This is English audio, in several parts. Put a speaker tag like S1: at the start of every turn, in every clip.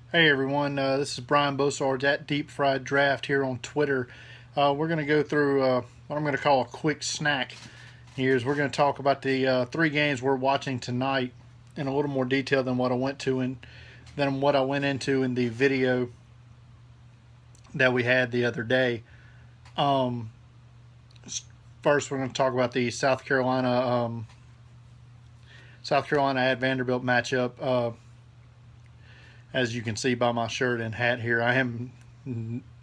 S1: Hey everyone, this is Brian Bosarge at Deep Fried Draft here on Twitter. We're going to go through what I'm going to call a quick snack. We're going to talk about the three games we're watching tonight in a little more detail than what I went into in the video that we had the other day. Um, First, we're going to talk about the South Carolina at Vanderbilt matchup. As you can see by my shirt and hat here, I am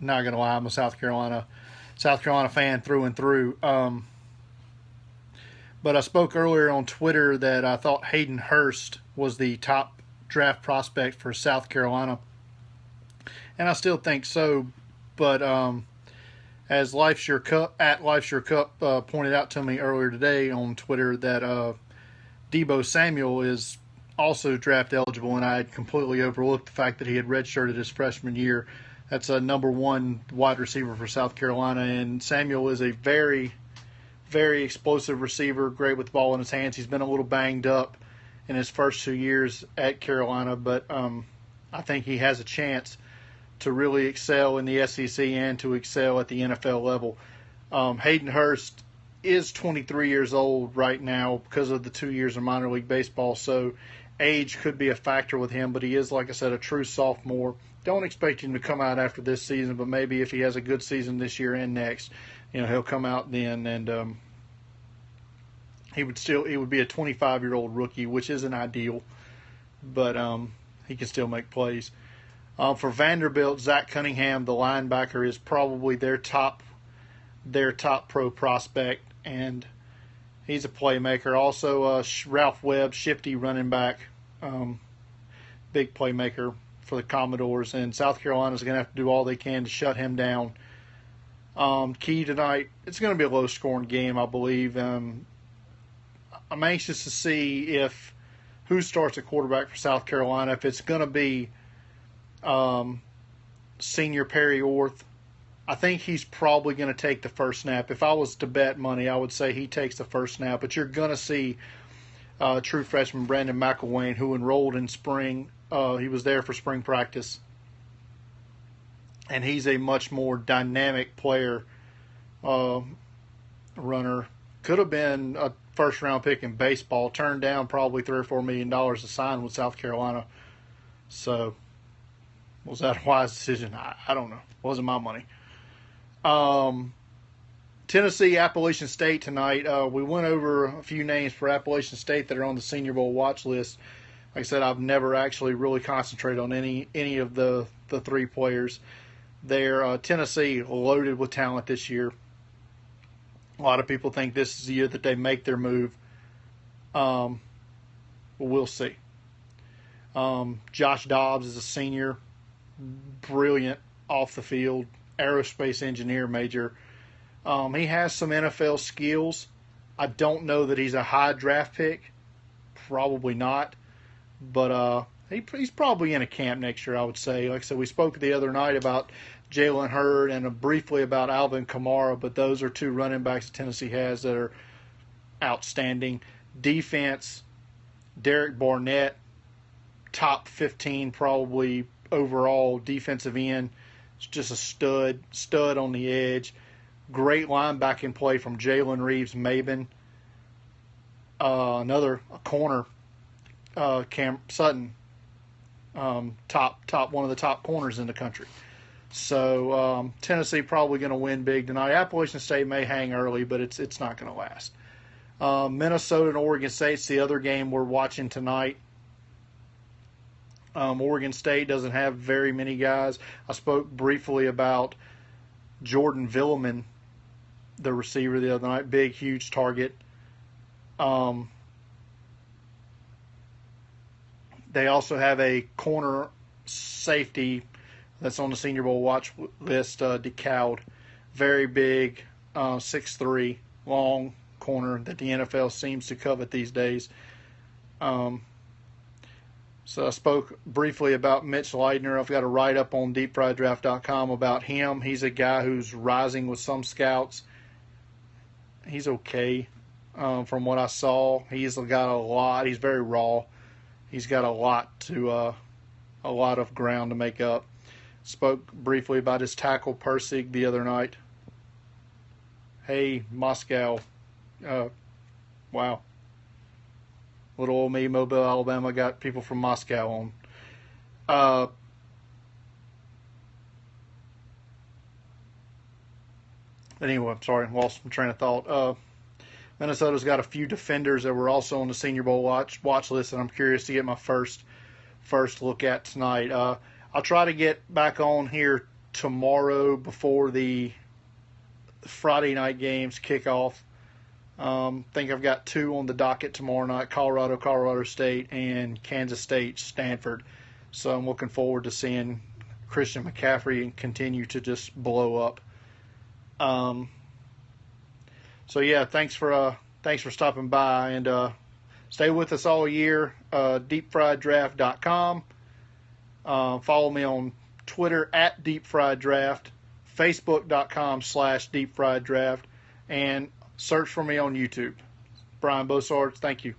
S1: not going to lie, I'm a South Carolina fan through and through. But I spoke earlier on Twitter that I thought Hayden Hurst was the top draft prospect for South Carolina, and I still think so. But as Life's Your Cup pointed out to me earlier today on Twitter that Deebo Samuel is also draft eligible, and I had completely overlooked the fact that he had redshirted his freshman year. That's a number one wide receiver for South Carolina, and Samuel is a very, very explosive receiver, great with the ball in his hands. He's been a little banged up in his first 2 years at Carolina, but I think he has a chance to really excel in the SEC and to excel at the NFL level. Hayden Hurst is 23 years old right now because of the 2 years of minor league baseball, so age could be a factor with him, but he is, like I said, a true sophomore. Don't expect him to come out after this season, but maybe if he has a good season this year and next, he'll come out then, and he would be a 25-year-old rookie, which isn't ideal, but he can still make plays. For Vanderbilt, Zach Cunningham, the linebacker, is probably their top pro prospect, and he's a playmaker. Also, Ralph Webb, shifty running back, big playmaker for the Commodores, and South Carolina's going to have to do all they can to shut him down. Key tonight, it's going to be a low-scoring game, I believe. I'm anxious to see who starts at quarterback for South Carolina. If it's going to be senior Perry Orth, I think he's probably going to take the first snap. If I was to bet money, I would say he takes the first snap. But you're going to see true freshman Brandon McElwain, who enrolled in spring. He was there for spring practice. And he's a much more dynamic player, runner. Could have been a first-round pick in baseball. Turned down probably $3 or $4 million to sign with South Carolina. So, was that a wise decision? I don't know. It wasn't my money. Tennessee, Appalachian State tonight. We went over a few names for Appalachian State that are on the Senior Bowl watch list. Like I said, I've never actually really concentrated on any of the three players there. Tennessee loaded with talent this year. A lot of people think this is the year that they make their move. Well, we'll see. Josh Dobbs is a senior, brilliant off the field, aerospace engineer major. He has some NFL skills. I don't know that he's a high draft pick. Probably not. But he's probably in a camp next year, I would say. Like I said, we spoke the other night about Jalen Hurd and briefly about Alvin Kamara, but those are two running backs that Tennessee has that are outstanding. Defense, Derek Barnett, top 15 probably overall defensive end. It's just a stud on the edge. Great linebacking play from Jalen Reeves-Maben. Another corner, Cam Sutton, top one of the top corners in the country. So Tennessee probably going to win big tonight. Appalachian State may hang early, but it's not going to last. Minnesota and Oregon State's the other game we're watching tonight. Oregon State doesn't have very many guys. I spoke briefly about Jordan Villeman, the receiver, the other night. Big, huge target. They also have a corner safety that's on the Senior Bowl watch list, DeCowd. Very big, 6'3", long corner that the NFL seems to covet these days. So I spoke briefly about Mitch Leidner. I've got a write-up on deepfrieddraft.com about him. He's a guy who's rising with some scouts. He's okay from what I saw. He's got a lot. He's very raw. He's got a lot a lot of ground to make up. Spoke briefly about his tackle Persig the other night. Hey, Moscow. Wow. Little old me, Mobile, Alabama, got people from Moscow on. Uh, anyway, I'm sorry, lost my train of thought. Minnesota's got a few defenders that were also on the Senior Bowl watch list, and I'm curious to get my first look at tonight. I'll try to get back on here tomorrow before the Friday night games kick off. Think I've got 2 on the docket tomorrow night: Colorado State, and Kansas State, Stanford. So I'm looking forward to seeing Christian McCaffrey continue to just blow up. So yeah, thanks for stopping by, and stay with us all year. DeepFriedDraft.com. Follow me on Twitter at DeepFriedDraft, Facebook.com/DeepFriedDraft, and search for me on YouTube. Brian Bosarge, thank you.